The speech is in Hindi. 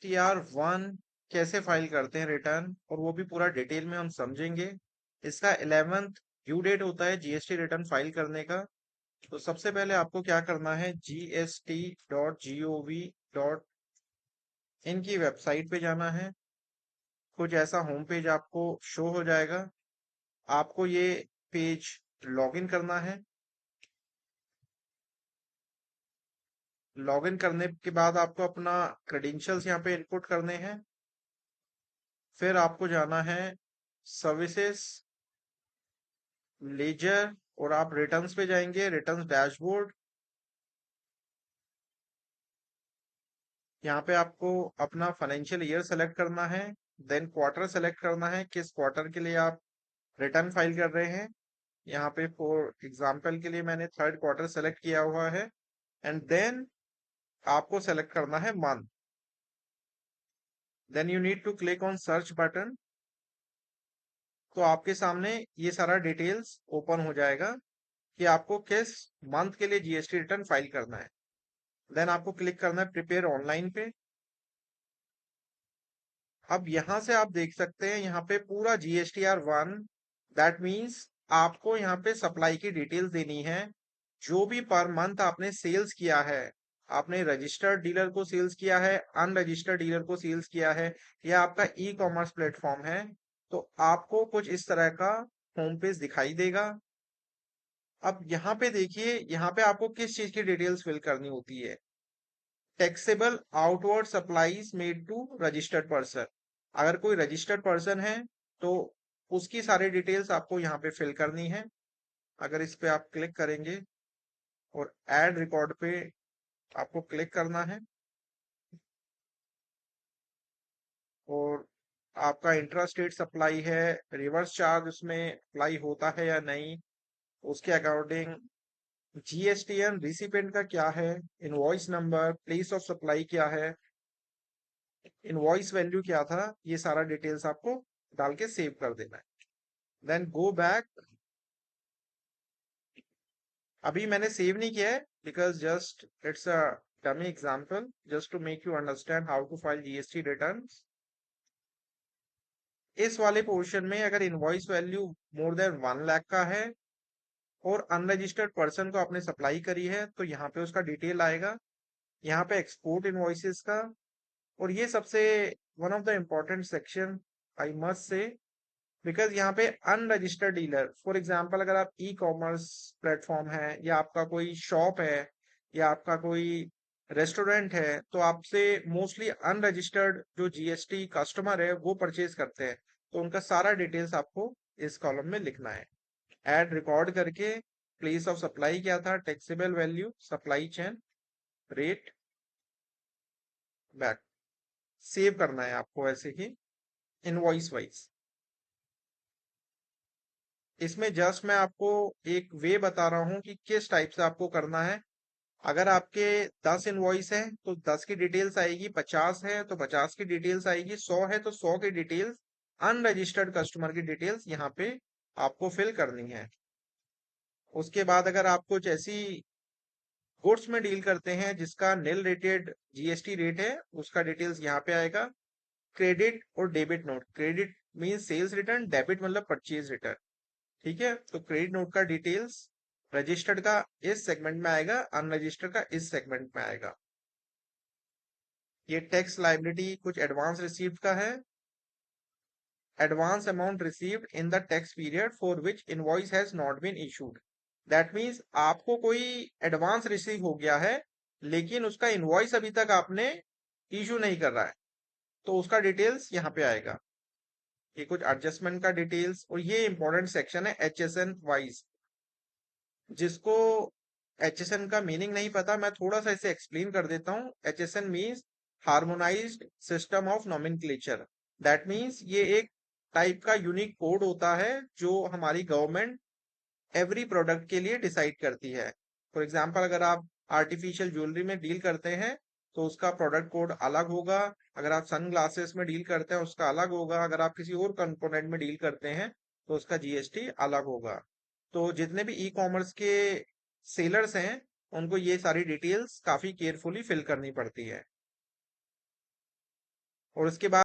GSTR 1 कैसे फाइल करते हैं रिटर्न, और वो भी पूरा डिटेल में हम समझेंगे। इसका 11th ड्यू डेट होता है जीएसटी रिटर्न फाइल करने का। तो सबसे पहले आपको क्या करना है, gst.gov.in की वेबसाइट पे जाना है। कुछ ऐसा होम पेज आपको शो हो जाएगा। आपको ये पेज लॉगिन करना है। लॉगिन करने के बाद आपको अपना क्रेडेंशियल्स यहाँ पे इनपुट करने हैं। फिर आपको जाना है सर्विसेज, लेजर, और आप रिटर्न्स पे जाएंगे, रिटर्न्स डैशबोर्ड। यहाँ पे आपको अपना फाइनेंशियल ईयर सेलेक्ट करना है। देन क्वार्टर सेलेक्ट करना है, किस क्वार्टर के लिए आप रिटर्न फाइल कर रहे हैं। यहाँ पे फॉर एग्जांपल के लिए मैंने थर्ड क्वार्टर सेलेक्ट किया हुआ है। एंड देन आपको सेलेक्ट करना है month. Then you need to click on search button. तो आपके सामने ये सारा डिटेल्स ओपन हो जाएगा कि आपको किस मंथ के लिए जीएसटी रिटर्न फाइल करना है। देन आपको क्लिक करना है प्रिपेयर ऑनलाइन पे। अब यहां से आप देख सकते हैं यहाँ पे पूरा GSTR 1, दैट मीन्स आपको यहाँ पे सप्लाई की डिटेल्स देनी है। जो भी पर मंथ आपने सेल्स किया है, आपने रजिस्टर्ड डीलर को सेल्स किया है, अनरजिस्टर्ड डीलर को सेल्स किया है, या आपका ई कॉमर्स प्लेटफॉर्म है, तो आपको कुछ इस तरह का होम पेज दिखाई देगा। अब यहाँ पे देखिए, यहाँ पे आपको किस चीज की डिटेल्स फिल करनी होती है। Taxable outward supplies made to registered person. अगर कोई रजिस्टर्ड पर्सन है तो उसकी सारी डिटेल्स आपको यहाँ पे फिल करनी है। अगर इस पे आप क्लिक करेंगे और ऐड रिकॉर्ड पे आपको क्लिक करना है, और आपका इंट्रास्टेट सप्लाई है, रिवर्स चार्ज उसमें अप्लाई होता है या नहीं, उसके अकॉर्डिंग जीएसटीएन रिसिपेंट का क्या है, invoice number, place of supply क्या है, इनवॉइस वैल्यू क्या था, ये सारा डिटेल्स आपको डाल के सेव कर देना है। Then go back. अभी मैंने सेव नहीं किया है because just it's a dummy example, just to make you understand how to file GST return. इस वाले पोर्शन में अगर invoice value more than 1 lakh का है और अनरजिस्टर्ड पर्सन को आपने सप्लाई करी है, तो यहाँ पे उसका डिटेल आएगा। यहाँ पे एक्सपोर्ट इनवॉइसेस का, और ये सबसे one of the important section I must say, because यहाँ पे अनरजिस्टर्ड डीलर, फॉर एग्जांपल अगर आप ई कॉमर्स प्लेटफॉर्म है, या आपका कोई शॉप है, या आपका कोई रेस्टोरेंट है, तो आपसे मोस्टली अनरजिस्टर्ड जो जीएसटी कस्टमर है वो परचेज करते हैं। तो उनका सारा डिटेल्स आपको इस कॉलम में लिखना है। ऐड रिकॉर्ड करके प्लेस ऑफ सप्लाई क्या था, taxable value, supply chain, rate, back, save करना है आपको ऐसे ही इनवॉइस वाइज। इसमें जस्ट मैं आपको एक वे बता रहा हूं कि किस टाइप से आपको करना है। अगर आपके 10 इनवॉइस है तो 10 की डिटेल्स आएगी, 50 है तो 50 की डिटेल्स आएगी, 100 है तो 100 की डिटेल्स, अनरजिस्टर्ड कस्टमर की डिटेल्स यहाँ पे आपको फिल करनी है। उसके बाद अगर आप कुछ ऐसी गुड्स में डील करते हैं जिसका निल रेटेड जीएसटी रेट है, उसका डिटेल्स यहाँ पे आएगा। क्रेडिट और debit note, credit mean sales return, debit मतलब परचेज रिटर्न। ठीक है, तो क्रेडिट नोट का डिटेल्स रजिस्टर्ड का इस सेगमेंट में आएगा, अनरजिस्टर्ड का इस सेगमेंट में आएगा। ये टैक्स लाइबिलिटी कुछ एडवांस रिसीव्ड का है। Advance amount received in the tax period for which invoice has not been issued. That means आपको कोई एडवांस रिसीव हो गया है, लेकिन उसका इनवॉइस अभी तक आपने इशू नहीं कर रहा है, तो उसका डिटेल्स यहाँ पे आएगा। ये कुछ एडजस्टमेंट का डिटेल्स, और ये इंपॉर्टेंट सेक्शन है एचएसएन वाइज। जिसको एचएसएन का मीनिंग नहीं पता, मैं थोड़ा सा इसे एक्सप्लेन कर देता हूँ। HSN means harmonised system of nomenclature. That means ये एक टाइप का यूनिक कोड होता है जो हमारी गवर्नमेंट एवरी प्रोडक्ट के लिए डिसाइड करती है। फॉर एग्जाम्पल अगर आप आर्टिफिशियल ज्वेलरी में डील करते हैं तो उसका प्रोडक्ट कोड अलग होगा। अगर आप सन ग्लासेस में डील करते हैं उसका अलग होगा। अगर आप किसी और कंपोनेंट में डील करते हैं तो उसका जीएसटी अलग होगा। तो जितने भी ई कॉमर्स के सेलर्स हैं उनको ये सारी डिटेल्स काफी केयरफुली फिल करनी पड़ती है। और उसके बाद